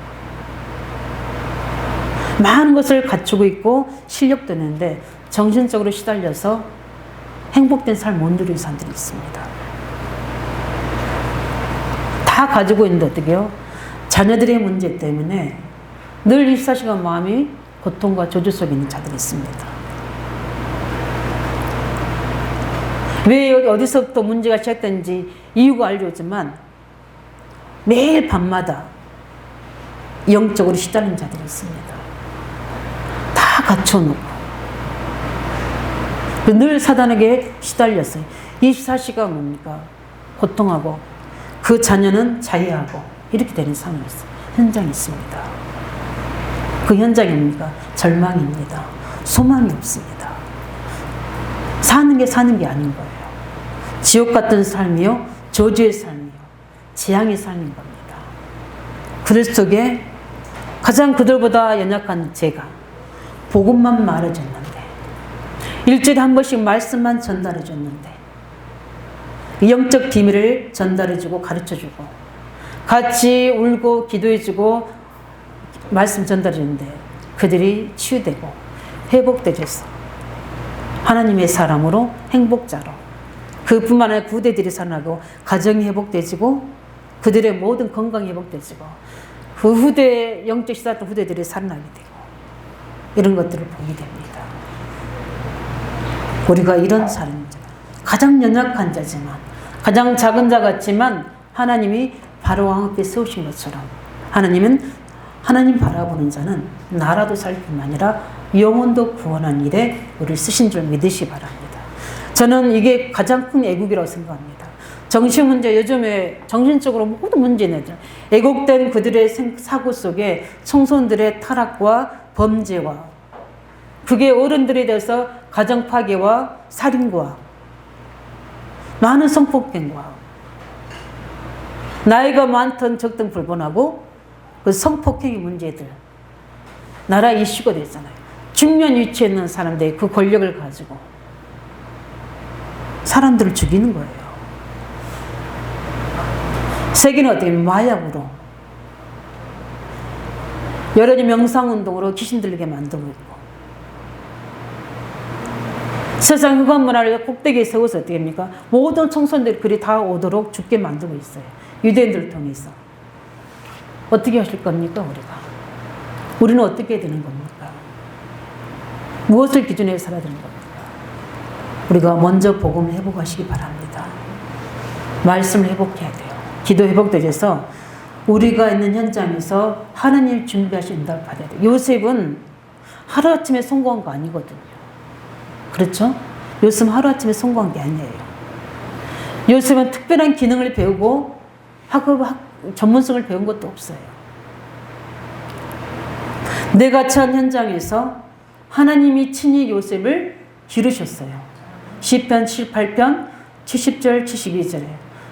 많은 것을 갖추고 있고 실력도 있는데 정신적으로 시달려서 행복된 삶을 못 누리는 사람들이 있습니다. 다 가지고 있는데 어떻게 해요? 자녀들의 문제 때문에 늘 24시간 마음이 고통과 저주 속에 있는 자들이 있습니다. 왜 어디서부터 문제가 시작된지 이유가 알려지만 매일 밤마다 영적으로 시달리는 자들이 있습니다. 다 갖춰놓고 늘 사단에게 시달렸어요. 24시간 뭡니까? 고통하고 그 자녀는 자해하고 이렇게 되는 상황이었어요. 현장이 있습니다. 그 현장이 뭡니까? 절망입니다. 소망이 없습니다. 사는 게 아닌 거예요. 지옥 같은 삶이요, 저주의 삶이요, 재앙의 삶인 겁니다. 그들 속에 가장 그들보다 연약한 제가 복음만 말해줬는데, 일주일에 한 번씩 말씀만 전달해줬는데, 영적 비밀을 전달해주고 가르쳐주고, 같이 울고 기도해주고 말씀 전달해주는데 그들이 치유되고 회복되졌어. 하나님의 사람으로 행복자로, 그뿐만 아니라 후대들이 살아나고 가정이 회복되지고 그들의 모든 건강이 회복되지고 그 후대 영적 시달렸던 후대들이 살아나게 되고 이런 것들을 보게 됩니다. 우리가 이런 사람입니다. 가장 연약한 자지만, 가장 작은 자 같지만 하나님이 바로 왕 앞에 세우신 것처럼 하나님은, 하나님 바라보는 자는 나라도 살 뿐만 아니라 영혼도 구원한 일에 우리를 쓰신 줄 믿으시 바랍니다. 저는 이게 가장 큰 애국이라고 생각합니다. 정신 문제, 요즘에 정신적으로 모든 문제는 애국된 그들의 사고 속에 청소년들의 타락과 범죄와 그게 어른들에 대해서 가정 파괴와 살인과 많은 성폭행과 나이가 많든 적든 불문하고 그 성폭행의 문제들 나라 이슈가 됐잖아요. 중요한 위치에 있는 사람들이 그 권력을 가지고 사람들을 죽이는 거예요. 세계는 어떻게 보면 마약으로 여러 명상운동으로 귀신 들리게 만들고 있고, 세상 흑암 문화를 꼭대기에 세워서 어떻게 합니까? 모든 청소년들이 그리 다 오도록 죽게 만들고 있어요. 유대인들을 통해서. 어떻게 하실 겁니까, 우리가? 우리는 어떻게 되는 겁니까? 무엇을 기준으로 살아야 되는 겁니까? 우리가 먼저 복음을 회복하시기 바랍니다. 말씀을 회복해야 돼요. 기도 회복되셔서 우리가 있는 현장에서 하나님 준비하신 응답을 받아야 돼요. 요셉은 하루아침에 성공한 거 아니거든요. 그렇죠? 요셉은 하루아침에 성공한 게 아니에요. 요셉은 특별한 기능을 배우고 전문성을 배운 것도 없어요. 내가 처한 현장에서 하나님이 친히 요셉을 기르셨어요. 시편 78편 70절 72절에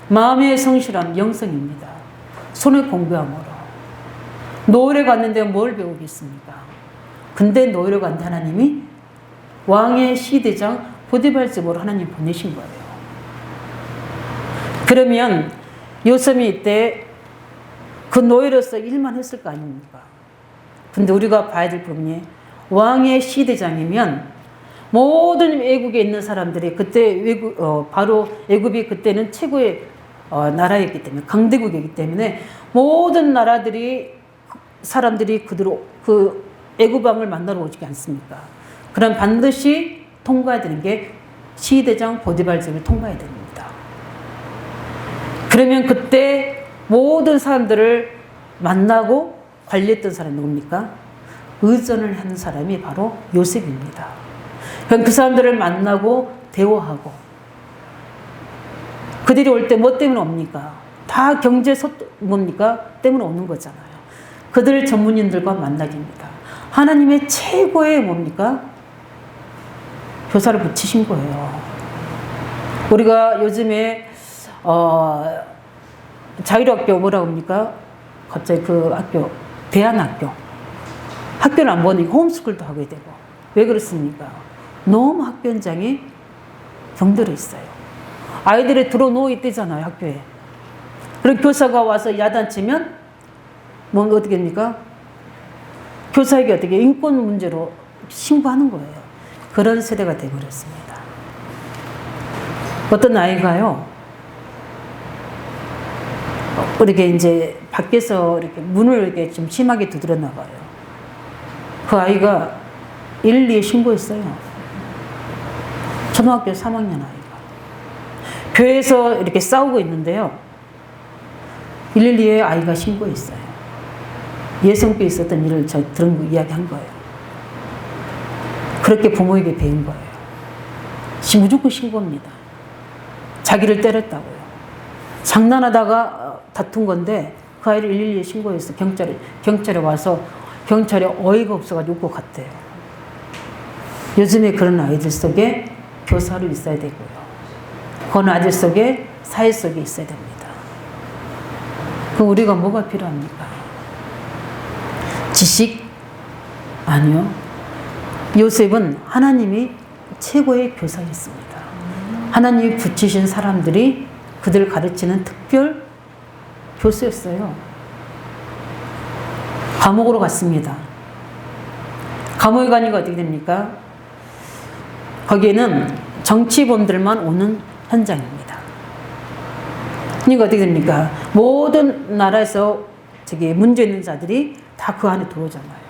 마음의 성실함 영성입니다. 손을 공부함으로. 노예를 갔는데 뭘 배우겠습니까? 근데 노예를 갔는데 하나님이 왕의 시대장 보디발 집으로 하나님 보내신 거예요. 그러면 요셉이 이때 그 노예로서 일만 했을 거 아닙니까? 근데 우리가 봐야 될 부분이 왕의 시대장이면 모든 애국에 있는 사람들이 그때 바로 애국이 그때는 최고의 나라였기 때문에, 강대국이기 때문에 모든 나라들이 사람들이 그대로 그 애굽 왕을 만나러 오지 않습니까? 그럼 반드시 통과해야 되는 게 시대장 보디발집을 통과해야 됩니다. 그러면 그때 모든 사람들을 만나고 관리했던 사람이 누굽니까? 의전을 하는 사람이 바로 요셉입니다. 그럼 그 사람들을 만나고 대화하고, 그들이 올 때 뭐 때문에 옵니까? 다 경제 뭡니까? 때문에 오는 거잖아요. 그들 전문인들과 만나기입니다. 하나님의 최고의 뭡니까? 교사를 붙이신 거예요. 우리가 요즘에 자율학교 뭐라고 합니까? 갑자기 그 학교, 대안학교. 학교를 안 보니까 홈스쿨도 하게 되고. 왜 그렇습니까? 너무 학교 현장이 병들어 있어요. 아이들이 들어 누워 있대잖아요, 학교에. 그리고 교사가 와서 야단치면 뭔가 어떻게 됩니까? 교사에게 어떻게 인권 문제로 신고하는 거예요. 그런 세대가 되어버렸습니다. 어떤 아이가요, 이렇게 이제 밖에서 이렇게 문을 이렇게 좀 심하게 두드렸나 봐요. 그 아이가 112에 신고했어요. 초등학교 3학년 아이가. 교회에서 이렇게 싸우고 있는데요. 112에 아이가 신고했어요. 예성교에 있었던 일을 저 들은 거 이야기한 거예요. 그렇게 부모에게 배운 거예요. 무조건 신고합니다. 자기를 때렸다고요. 장난하다가 다툰 건데 그 아이를 112에 신고해서 경찰에 와서 경찰이 어이가 없어가지고 웃고 갔대요. 요즘에 그런 아이들 속에 교사로 있어야 되고요. 그런 아이들 속에 사회 속에 있어야 됩니다. 그럼 우리가 뭐가 필요합니까? 지식? 아니요. 요셉은 하나님이 최고의 교사였습니다. 하나님이 붙이신 사람들이 그들을 가르치는 특별 교수였어요. 감옥으로 갔습니다. 감옥에 가니까 어떻게 됩니까? 거기에는 정치범들만 오는 현장입니다. 그러니까 어떻게 됩니까? 모든 나라에서 문제 있는 자들이 다 그 안에 들어오잖아요.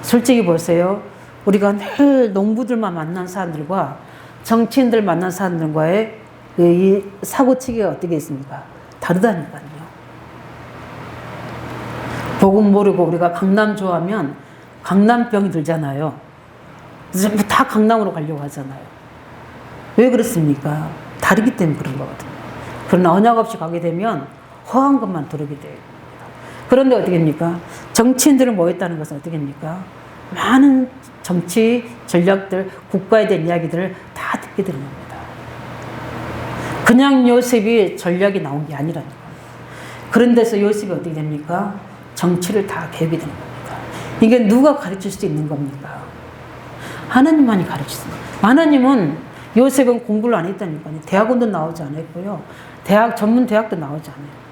솔직히 보세요. 우리가 늘 농부들만 만난 사람들과 정치인들 만난 사람들과의 이 사고치기가 어떻게 있습니까? 다르다니까요. 복음 모르고 우리가 강남 좋아하면 강남병이 들잖아요. 전부 다 강남으로 가려고 하잖아요. 왜 그렇습니까? 다르기 때문에 그런 거거든요. 그러나 언약 없이 가게 되면 허한 것만 들으게 돼요. 그런데 어떻게 됩니까? 정치인들을 모였다는 것은 어떻게 됩니까? 많은 정치 전략들, 국가에 대한 이야기들을 다 듣게 되는 겁니다. 그냥 요셉이 전략이 나온 게 아니라는 겁니다. 그런 데서 요셉이 어떻게 됩니까? 정치를 다 배우게 되는 겁니다. 이게 누가 가르칠 수 있는 겁니까? 하나님만이 가르치십니다. 하나님은 요셉은 공부를 안 했다니까요. 대학원도 나오지 않았고요. 전문 대학도 나오지 않아요.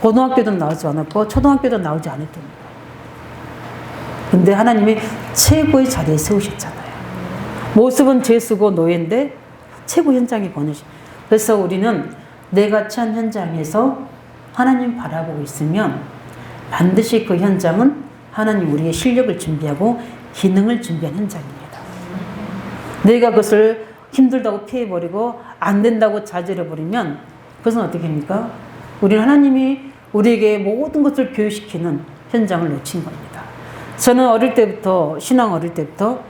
고등학교도 나오지 않았고 초등학교도 나오지 않았답니다. 근데 하나님이 최고의 자리에 세우셨잖아요. 모습은 죄수고 노예인데 최고 현장에 보내신. 그래서 우리는 내가 처한 현장에서 하나님 바라보고 있으면 반드시 그 현장은 하나님 우리의 실력을 준비하고 기능을 준비한 현장입니다. 내가 그것을 힘들다고 피해버리고 안 된다고 좌절해버리면 그것은 어떻게 합니까? 우리는 하나님이 우리에게 모든 것을 교육시키는 현장을 놓친 겁니다. 저는 어릴 때부터, 신앙 어릴 때부터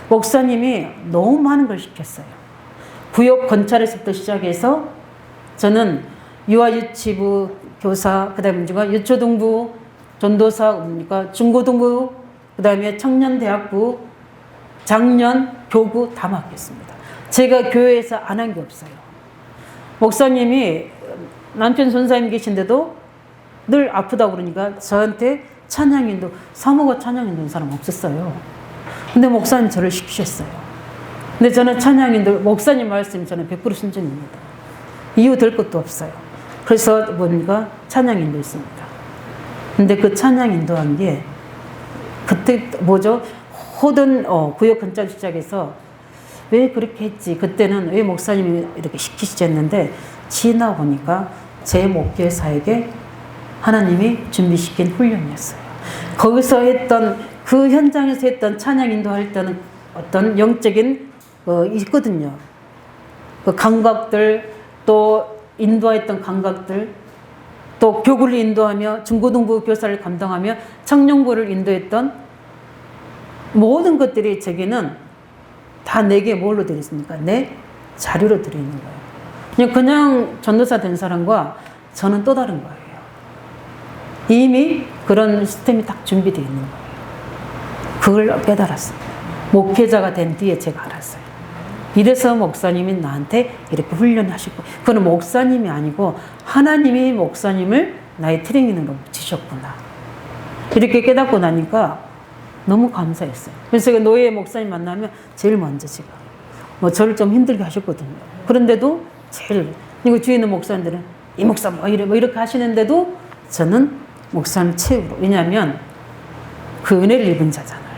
목사님이 너무 많은 걸 시켰어요. 구역 건찰에서부터 시작해서 저는 유아유치부 교사, 그 다음에 유초등부, 전도사, 중고등부, 그 다음에 청년대학부, 장년, 교구 다 맡겼습니다. 제가 교회에서 안 한 게 없어요. 목사님이 남편 전사님 계신데도 늘 아프다고 그러니까 저한테 찬양인도, 사모가 찬양인도는 사람 없었어요. 근데 목사님 저를 시키셨어요. 근데 저는 찬양인도, 목사님 말씀이 저는 100% 순종입니다. 이유 될 것도 없어요. 그래서 뭡니까? 찬양인도 있습니다. 근데 그 찬양인도한 게 그때 뭐죠? 호든 구역 근처 시작해서 왜 그렇게 했지? 그때는 왜 목사님이 이렇게 시키시지 했는데 지나 보니까 제 목회사에게 하나님이 준비시킨 훈련이었어요. 거기서 했던 그 현장에서 했던 찬양 인도할 때는 어떤 영적인 있거든요. 그 감각들, 또 인도했던 감각들, 또 교구를 인도하며 중고등부 교사를 감당하며 청년부를 인도했던 모든 것들이 제게는 다 내게 뭘로 들어있습니까? 내 자료로 들어있는 거예요. 그냥 전도사 된 사람과 저는 또 다른 거예요. 이미 그런 시스템이 딱 준비되어 있는 거예요. 그걸 깨달았어요. 목회자가 된 뒤에 제가 알았어요. 이래서 목사님이 나한테 이렇게 훈련하시고, 그건 목사님이 아니고 하나님이 목사님을 나의 트레이닝으로 주셨구나. 이렇게 깨닫고 나니까 너무 감사했어요. 그래서 제가 노예 목사님 만나면 제일 먼저 제가 저를 좀 힘들게 하셨거든요. 그런데도 제일, 그리고 주위에 있는 목사님들은 이 목사 뭐 이렇게 하시는데도 저는 목사님 최후로. 왜냐하면 그 은혜를 입은 자잖아요.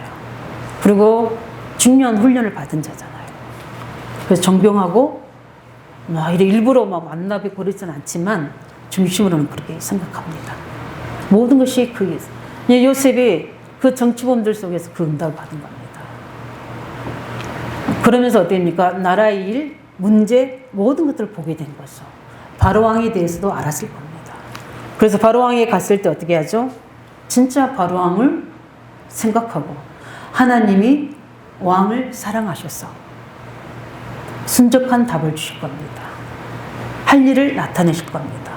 그리고 중요한 훈련을 받은 자잖아요. 그래서 정병하고 일부러 만나뵙고 그러지는 않지만 중심으로는 그렇게 생각합니다. 모든 것이 요셉이 그 정치범들 속에서 그 응답을 받은 겁니다. 그러면서 어땠습니까? 나라의 일, 문제, 모든 것들을 보게 된 거죠. 바로왕에 대해서도 알았을 겁니다. 그래서 바로왕에 갔을 때 어떻게 하죠? 진짜 바로왕을 생각하고 하나님이 왕을 사랑하셔서 순적한 답을 주실 겁니다. 할 일을 나타내실 겁니다.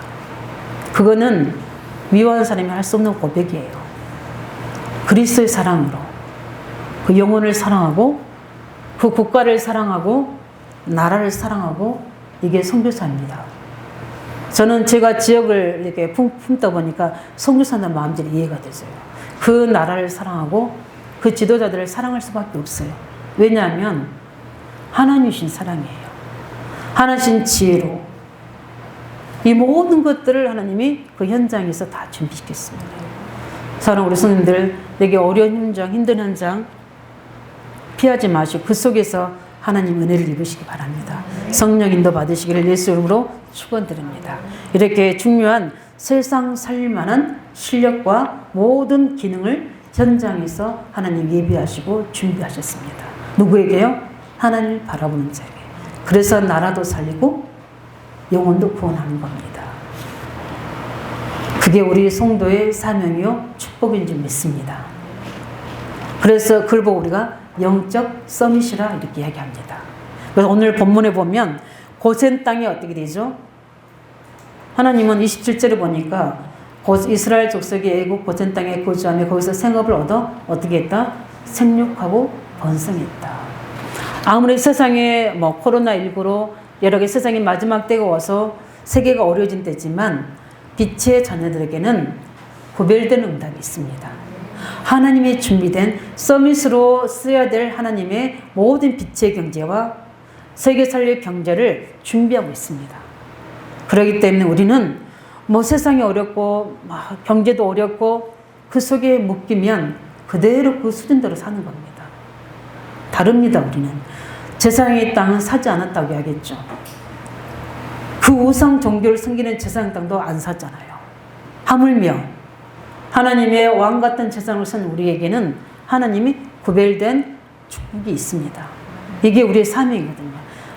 그거는 미워하는 사람이 할 수 없는 고백이에요. 그리스도의 사랑으로 그 영혼을 사랑하고 그 국가를 사랑하고 나라를 사랑하고, 이게 선교사입니다. 저는 제가 지역을 이렇게 품다 보니까 선교사는 마음대로 이해가 되세요. 그 나라를 사랑하고 그 지도자들을 사랑할 수밖에 없어요. 왜냐하면 하나님이신 사랑이에요. 하나님이신 지혜로 이 모든 것들을 하나님이 그 현장에서 다 준비시켰습니다. 사랑하는 우리 성도님들, 내게 어려운 현장, 힘든 현장 피하지 마시고 그 속에서 하나님 은혜를 입으시기 바랍니다. 성령 인도 받으시기를 예수 이름으로 축원드립니다. 이렇게 중요한 세상 살릴만한 실력과 모든 기능을 현장에서 하나님 예비하시고 준비하셨습니다. 누구에게요? 하나님을 바라보는 자에게. 그래서 나라도 살리고 영혼도 구원하는 겁니다. 그게 우리 성도의 사명이요 축복인 줄 믿습니다. 그래서 그걸 보고 우리가 영적 서밋이라 이렇게 이야기합니다. 그래서 오늘 본문에 보면 고센 땅이 어떻게 되죠? 하나님은 27절에 보니까 이스라엘 족속이 애굽 고센 땅에 거주하며 거기서 생업을 얻어 어떻게 했다? 생육하고 번성했다. 아무리 세상에 코로나19로 여러 개 세상의 마지막 때가 와서 세계가 어려워진 때지만 빛의 자녀들에게는 구별된 응답이 있습니다. 하나님의 준비된 서밋으로 써야 될 하나님의 모든 빛의 경제와 세계 살릴 경제를 준비하고 있습니다. 그렇기 때문에 우리는 세상이 어렵고 경제도 어렵고 그 속에 묶이면 그대로 그 수준대로 사는 겁니다. 다릅니다. 우리는 제사장의 땅은 사지 않았다고 이야기했죠. 그 우상 종교를 섬기는 제사장 땅도 안 샀잖아요. 하물며 하나님의 왕 같은 제사장을 쓴 우리에게는 하나님이 구별된 축복이 있습니다. 이게 우리의 사명이거든요.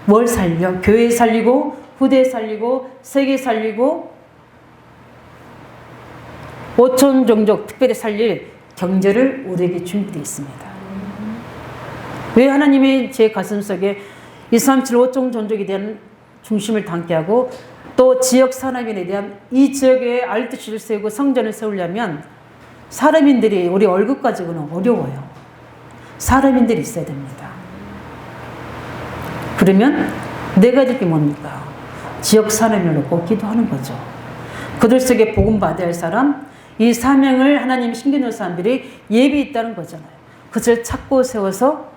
뭘 살려? 교회 살리고 후대 살리고 세계 살리고 5천 종족 특별히 살릴 경제를 우리에게 준비되어 있습니다. 왜 하나님이 제 가슴속에 237 5종 종족에 대한 중심을 담게 하고 또 지역 산업인에 대한 이 지역에 RTC를 세우고 성전을 세우려면 사람인들이 우리 월급 가지고는 어려워요. 사람인들이 있어야 됩니다. 그러면 네 가지 게 뭡니까? 지역 산업인을 놓고 기도하는 거죠. 그들 속에 복음 받아야 할 사람, 이 사명을 하나님이 신겨놓은 사람들이 예비 있다는 거잖아요. 그것을 찾고 세워서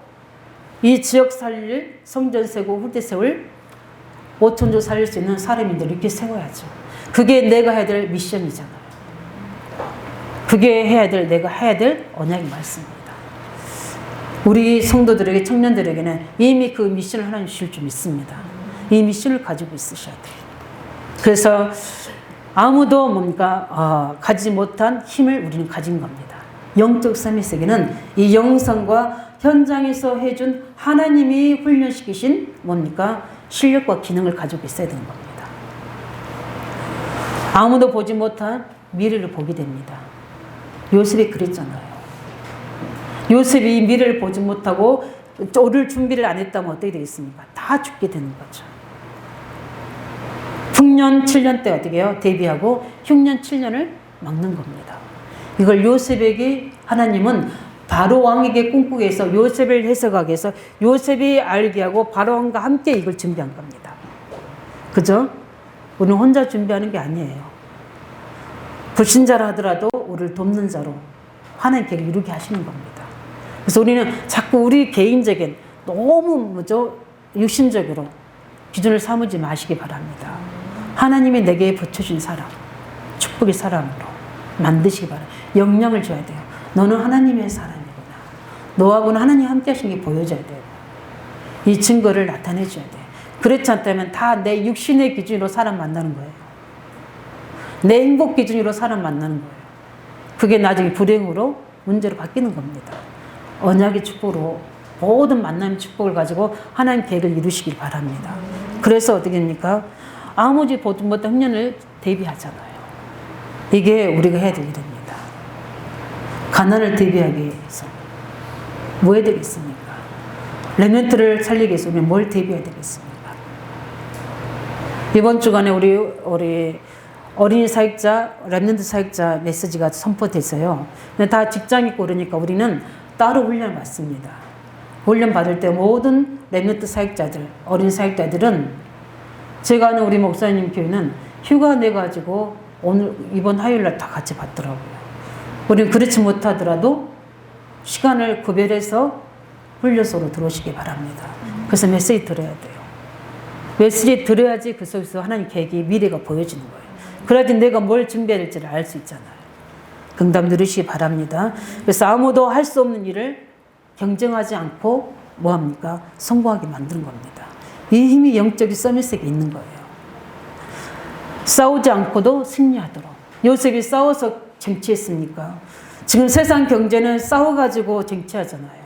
이 지역 살릴 성전 세우고 후대 세울 5천조 살릴 수 있는 사람인들 이렇게 세워야죠. 그게 내가 해야 될 미션이잖아요. 그게 내가 해야 될 언약의 말씀입니다. 우리 성도들에게, 청년들에게는 이미 그 미션을 하나님 주실 줄 믿습니다. 이 미션을 가지고 있으셔야 돼요. 그래서 아무도 뭔가 가지지 못한 힘을 우리는 가진 겁니다. 영적 삶의 세계는 이 영성과 현장에서 해준 하나님이 훈련시키신 뭡니까? 실력과 기능을 가지고 있어야 되는 겁니다. 아무도 보지 못한 미래를 보게 됩니다. 요셉이 그랬잖아요. 요셉이 이 미래를 보지 못하고 오를 준비를 안 했다면 어떻게 되겠습니까? 다 죽게 되는 거죠. 흉년 7년 때 어떻게 해요? 대비하고 흉년 7년을 막는 겁니다. 이걸 요셉에게 하나님은 바로 왕에게 꿈꾸게 해서 요셉을 해석하게 해서 요셉이 알게 하고 바로 왕과 함께 이걸 준비한 겁니다. 그죠? 우리는 혼자 준비하는 게 아니에요. 불신자라 하더라도 우리를 돕는 자로 하나님께를 이루게 하시는 겁니다. 그래서 우리는 자꾸 우리 개인적인 너무 육신적으로 기준을 삼지 마시기 바랍니다. 하나님이 내게 붙여준 사람, 축복의 사람으로 만드시기 바랍니다. 영향을 줘야 돼요. 너는 하나님의 사람이구나. 너하고는 하나님 함께 하신 게 보여져야 돼요. 이 증거를 나타내줘야 돼요. 그렇지 않다면 다 내 육신의 기준으로 사람 만나는 거예요. 내 행복 기준으로 사람 만나는 거예요. 그게 나중에 불행으로 문제로 바뀌는 겁니다. 언약의 축복으로 모든 만남의 축복을 가지고 하나님 계획을 이루시길 바랍니다. 그래서 어떻게 됩니까? 아무지 보지 못한 흉년을 대비하잖아요. 이게 우리가 해야 될 일입니다. 가난을 대비하기 위해서 뭐 해야 되겠습니까? 렘넌트를 살리기 위해서 우리는 뭘 대비해야 되겠습니까? 이번 주간에 우리 어린이 사역자, 렘넌트 사역자 메시지가 선포됐어요. 근데 다 직장 있고 그러니까 우리는 따로 훈련을 받습니다. 훈련 받을 때 모든 렘넌트 사역자들, 어린 사역자들은 제가 아는 우리 목사님 교회는 휴가 내가지고 오늘 이번 화요일날 다 같이 받더라고요. 우리는 그렇지 못하더라도 시간을 구별해서 훈련소로 들어오시기 바랍니다. 그래서 메시지 들어야 돼요. 메시지 들어야지 그 속에서 하나님 계획이 미래가 보여지는 거예요. 그래야지 내가 뭘 준비해야 될지를 알 수 있잖아요. 긍담 누리시기 바랍니다. 그래서 아무도 할 수 없는 일을 경쟁하지 않고 뭐합니까? 성공하게 만드는 겁니다. 이 힘이 영적인 서밋에게 있는 거예요. 싸우지 않고도 승리하도록. 요셉이 싸워서 쟁취했습니까? 지금 세상 경제는 싸워가지고 쟁취하잖아요.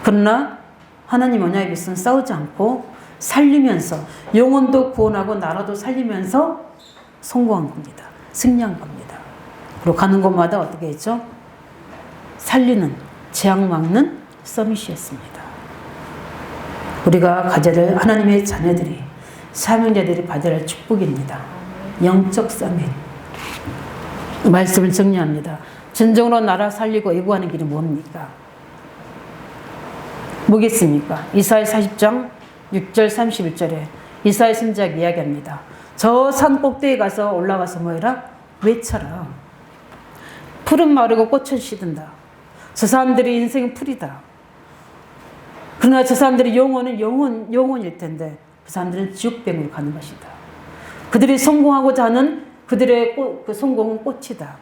그러나 하나님 언약에서는 싸우지 않고 살리면서 영혼도 구원하고 나라도 살리면서 성공한 겁니다. 승리한 겁니다. 그리고 가는 곳마다 어떻게 했죠? 살리는, 재앙 막는 서밋이었습니다. 우리가 가져야 될 하나님의 자녀들이, 사명자들이 받아야 할 축복입니다. 영적 서밋. 말씀을 정리합니다. 진정으로 나라 살리고 애구하는 길이 뭡니까? 뭐겠습니까? 이사야 40장 6절 31절에 이사야 선지자가 이야기합니다. 저 산 꼭대기에 가서 올라가서 뭐해라? 외쳐라. 풀은 마르고 꽃은 시든다. 저 사람들의 인생은 풀이다. 그러나 저 사람들의 영혼은 영혼일 텐데 그 사람들은 지옥뱀으로 가는 것이다. 그들이 성공하고자 하는 그들의 그 성공은 꽃이다.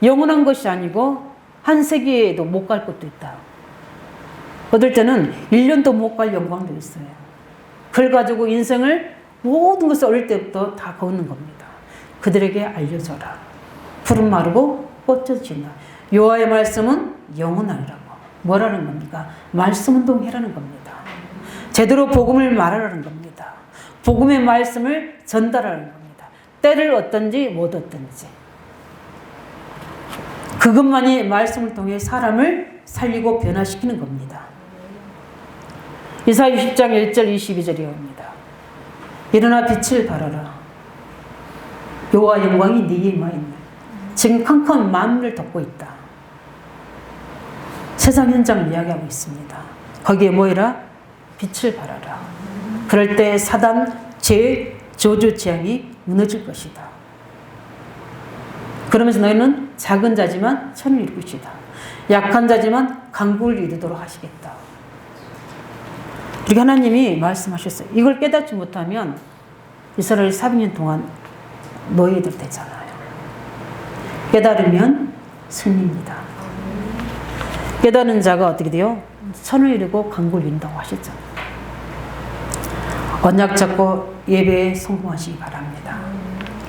영원한 것이 아니고 한 세기에도 못 갈 것도 있다. 어떨 때는 1년도 못 갈 영광도 있어요. 그걸 가지고 인생을 모든 것을 어릴 때부터 다 걷는 겁니다. 그들에게 알려줘라. 푸른 마르고 꽃은 진다. 여호와의 말씀은 영원하리라고. 뭐라는 겁니까? 말씀 운동해라는 겁니다. 제대로 복음을 말하라는 겁니다. 복음의 말씀을 전달하는 겁니다. 때를 얻든지 못 얻든지. 그것만이 말씀을 통해 사람을 살리고 변화시키는 겁니다. 이사야 60장 1절 22절이옵니다. 일어나 빛을 발하라. 여호와 영광이 네게 임하였네. 지금 캄캄한 만물을 덮고 있다. 세상 현장을 이야기하고 있습니다. 거기에 뭐해라? 빛을 발하라. 그럴 때 사단, 죄, 저주, 재앙이 무너질 것이다. 그러면서 너희는 작은 자지만 천을 이룰 것이다. 약한 자지만 강국을 이루도록 하시겠다. 이렇게 하나님이 말씀하셨어요. 이걸 깨닫지 못하면 이스라엘 400년 동안 노예들 되잖아요. 깨달으면 승리입니다. 깨달은 자가 어떻게 돼요? 천을 이루고 강국을 이룬다고 하셨잖아요. 언약 잡고 예배에 성공하시기 바랍니다.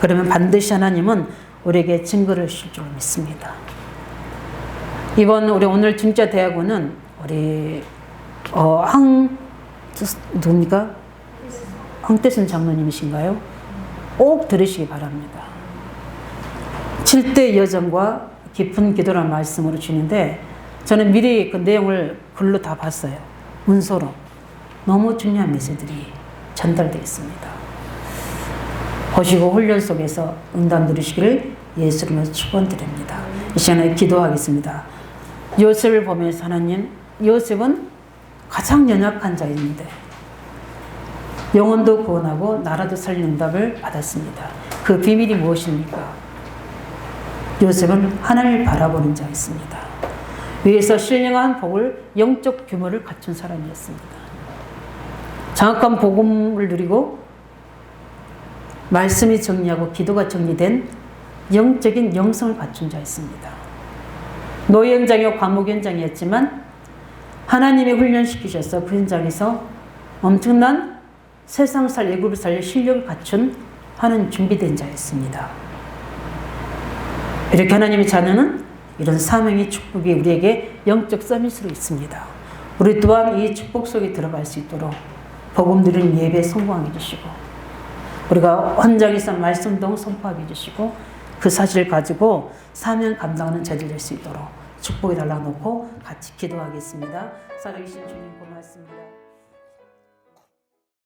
그러면 반드시 하나님은 우리에게 증거를 주실 줄 믿습니다. 이번 우리 오늘 중자 대학원은 우리 누굽니까? 황태순 장로님이신가요? 꼭 들으시기 바랍니다. 7대 여정과 깊은 기도라는 말씀으로 주는데 저는 미리 그 내용을 글로 다 봤어요. 문서로. 너무 중요한 메시지들이 전달되어 있습니다. 보시고 훈련 속에서 응답 누리시기를 예수 이름으로 축원드립니다. 이 시간에 기도하겠습니다. 요셉을 보면서 하나님, 요셉은 가장 연약한 자였는데 영혼도 구원하고 나라도 살리는 응답을 받았습니다. 그 비밀이 무엇입니까? 요셉은 하나님을 바라보는 자였습니다. 위에서 신령한 복을, 영적 규모를 갖춘 사람이었습니다. 정확한 복음을 누리고 말씀이 정리하고 기도가 정리된 영적인 영성을 갖춘 자였습니다. 노예 현장이고 감옥 현장이었지만 하나님이 훈련시키셔서 그 현장에서 엄청난 세상 살 애굽을 살릴 실력을 갖춘 하나님 준비된 자였습니다. 이렇게 하나님의 자녀는 이런 사명의 축복이 우리에게 영적 서밋으로 있습니다. 우리 또한 이 축복 속에 들어갈 수 있도록 복음 누리는 예배에 성공하게 해주시고 우리가 현장에서 말씀도 선포하게 해주시고 그 사실을 가지고 사명 감당하는 자들 될 수 있도록 축복해 달라고 놓고 같이 기도하겠습니다. 살아계신 주님 고맙습니다.